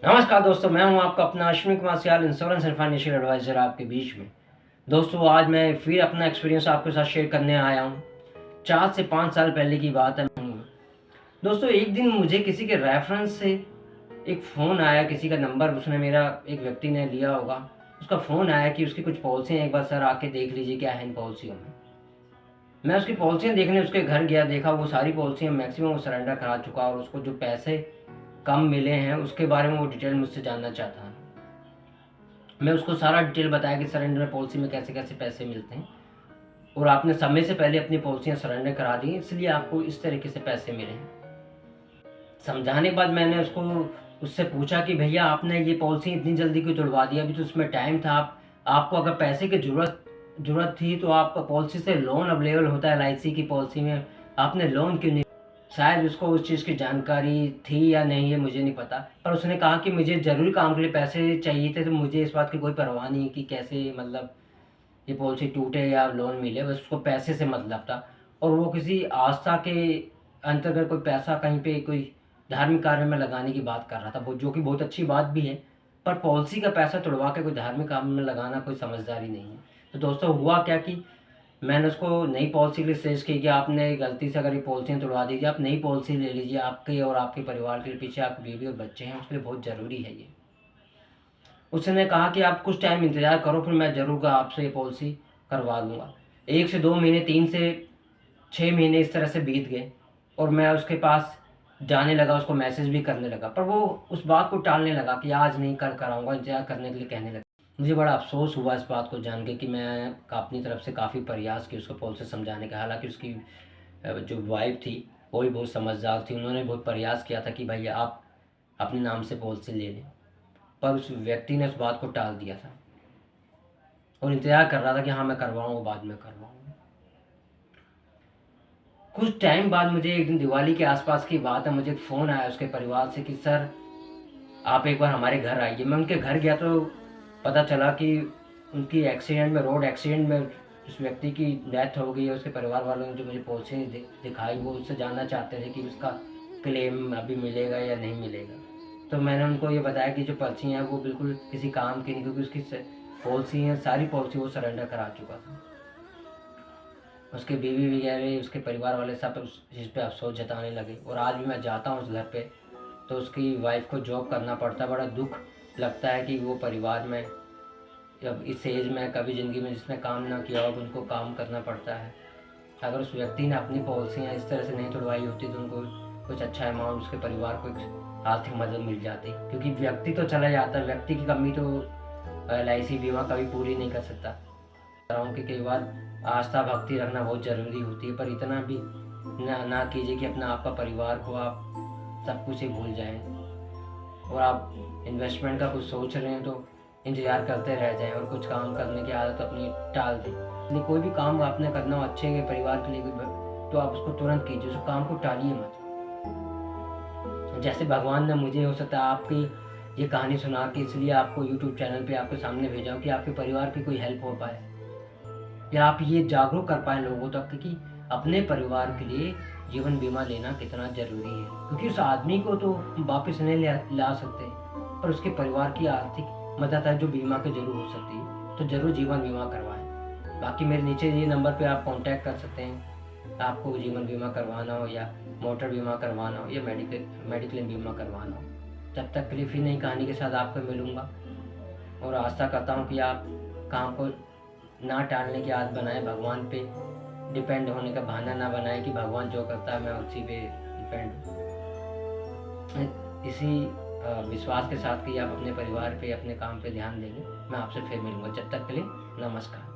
नमस्कार दोस्तों, मैं हूं आपका अपना अश्विनी कुमार सियाल, इंश्योरेंस एंड फाइनेंशियल एडवाइज़र आपके बीच में। दोस्तों, आज मैं फिर अपना एक्सपीरियंस आपके साथ शेयर करने आया हूं। 4 से 5 साल पहले की बात है। दोस्तों, एक दिन मुझे किसी के रेफ़रेंस से एक फ़ोन आया, किसी का नंबर उसने मेरा एक व्यक्ति ने लिया होगा। उसका फ़ोन आया कि उसकी कुछ पॉलिसी हैं, एक बार सर आके देख लीजिए क्या है इन पॉलिसियों में। मैं उसकी पॉलिसियाँ देखने उसके घर गया, देखा वो सारी पॉलिसियाँ मैक्सिमम वो सरेंडर करा चुका और उसको जो पैसे कम मिले हैं, उसके बारे में वो डिटेल मुझसे जानना चाहता है। मैं उसको सारा डिटेल बताया कि सरेंडर पॉलिसी में कैसे-कैसे पैसे मिलते हैं और आपने समय से पहले अपनी पॉलिसियाँ सरेंडर करा दी हैं, इसलिए आपको इस तरीके से पैसे मिले हैं। समझाने के बाद मैंने उससे पूछा कि भैया आपने ये पॉलिसी इतनी जल्दी क्यों तुड़वा दी? अभी तो उसमें टाइम था। आपको अगर पैसे की ज़रूरत थी तो आप पॉलिसी से लोन अवेलेबल होता है एलआईसी की पॉलिसी में, आपने लोन क्यों नहीं? शायद उसको उस चीज़ की जानकारी थी या नहीं है मुझे नहीं पता। पर उसने कहा कि मुझे ज़रूरी काम के लिए पैसे चाहिए थे, तो मुझे इस बात की कोई परवाह नहीं कि कैसे मतलब ये पॉलिसी टूटे या लोन मिले, बस उसको पैसे से मतलब था। और वो किसी आस्था के अंतर्गत कोई पैसा कहीं पे कोई धार्मिक कार्य में लगाने की बात कर रहा था, वो जो कि बहुत अच्छी बात भी है। पर पॉलिसी का पैसा तुड़वा के कोई धार्मिक काम में लगाना कोई समझदारी नहीं है। तो दोस्तों, हुआ क्या कि मैंने उसको नई पॉलिसी के लिए सजेस्ट की कि आपने गलती से अगर ये पॉलिसियाँ तुड़वा दीजिए, आप नई पॉलिसी ले लीजिए, आपके और आपके परिवार के लिए, पीछे आपकी बीवी और बच्चे हैं, उसके लिए बहुत ज़रूरी है ये। उसने कहा कि आप कुछ टाइम इंतज़ार करो, फिर मैं ज़रूर आपसे ये पॉलिसी करवा दूँगा। 1 से 2 महीने, 3 से 6 महीने इस तरह से बीत गए और मैं उसके पास जाने लगा, उसको मैसेज भी करने लगा, पर वो उस बात को टालने लगा कि आज नहीं, कल कराऊँगा, इंतज़ार करने के लिए कहने लगा। मुझे बड़ा अफ़सोस हुआ इस बात को जान के कि मैं अपनी तरफ से काफ़ी प्रयास किए उसको पॉलिसी समझाने का। हालाँकि उसकी जो वाइफ़ थी, वो भी बहुत समझदार थी, उन्होंने बहुत प्रयास किया था कि भई आप अपने नाम से पॉलिसी ले लें। पर उस व्यक्ति ने उस बात को टाल दिया था और इंतज़ार कर रहा था कि हाँ, मैं करवाऊँगा, बाद में करवाऊँगा। कुछ टाइम बाद मुझे एक दिन दिवाली के आस-पास की बात है, मुझे एक फ़ोन आया उसके परिवार से कि सर, आप एक बार हमारे घर आइए। मैं उनके घर गया तो पता चला कि उनकी एक्सीडेंट में, रोड एक्सीडेंट में उस व्यक्ति की डेथ हो गई है। उसके परिवार वालों ने जो मुझे पॉलिसी दिखाई, वो उससे जानना चाहते थे कि उसका क्लेम अभी मिलेगा या नहीं मिलेगा। तो मैंने उनको ये बताया कि जो पर्ची हैं वो बिल्कुल किसी काम की नहीं, क्योंकि उसकी पॉलिसी है, सारी पॉलिसी वो सरेंडर करा चुका था। उसके बीवी वगैरह, उसके परिवार वाले सब उस चीज़ पे अफ़सोस जताने लगे और आज भी मैं जाता हूँ उस घर पे, तो उसकी वाइफ़ को जॉब करना पड़ता है। बड़ा दुःख लगता है कि वो परिवार में जब इस एज में कभी ज़िंदगी में जिसने काम ना किया हो, अब उनको काम करना पड़ता है। अगर उस व्यक्ति ने अपनी पॉलिसियाँ इस तरह से नहीं तुड़वाई होती तो उनको कुछ अच्छा अमाउंट, उसके परिवार को एक आर्थिक मदद मिल जाती, क्योंकि व्यक्ति तो चला जाता है, व्यक्ति की कमी तो एलआईसी बीमा कभी पूरी नहीं कर सकता। कह रहा हूँ कि कई बार आस्था भक्ति रखना बहुत ज़रूरी होती है, पर इतना भी ना कीजिए कि अपना आपका परिवार को आप सब कुछ ही भूल जाएं और आप इन्वेस्टमेंट का कुछ सोच रहे हैं तो इंतज़ार करते रह जाएं और कुछ काम करने की आदत अपनी टाल दें। इसलिए कोई भी काम आपने करना हो अच्छे के परिवार के लिए तो आप उसको तुरंत कीजिए, उस काम को टालिए मत। जैसे भगवान ने मुझे, हो सकता है आपकी ये कहानी सुना के इसलिए आपको यूट्यूब चैनल पे आपके सामने भेजा हो कि आपके परिवार की कोई हेल्प हो पाए या आप ये जागरूक कर पाएँ लोगों तक कि अपने परिवार के लिए जीवन बीमा लेना कितना ज़रूरी है। क्योंकि उस आदमी को तो हम वापस नहीं ला सकते, पर उसके परिवार की आर्थिक मदद है जो बीमा के ज़रूर हो सकती है। तो ज़रूर जीवन बीमा करवाएँ। बाकी मेरे नीचे ये नंबर पे आप कॉन्टैक्ट कर सकते हैं। आपको जीवन बीमा करवाना हो या मोटर बीमा करवाना हो या मेडिक्लेम बीमा करवाना हो। तब तक के लिए फिर नई कहानी के साथ आपको मिलूँगा और आशा करता हूँ कि आप काम को ना टालने की आदत बनाएँ, भगवान पे डिपेंड होने का बहाना ना बनाएँ कि भगवान जो करता है मैं उसी पे डिपेंड हूँ। इसी विश्वास के साथ कि आप अपने परिवार पे, अपने काम पे ध्यान देंगे। मैं आपसे फिर मिलूँगा। जब तक के लिए नमस्कार।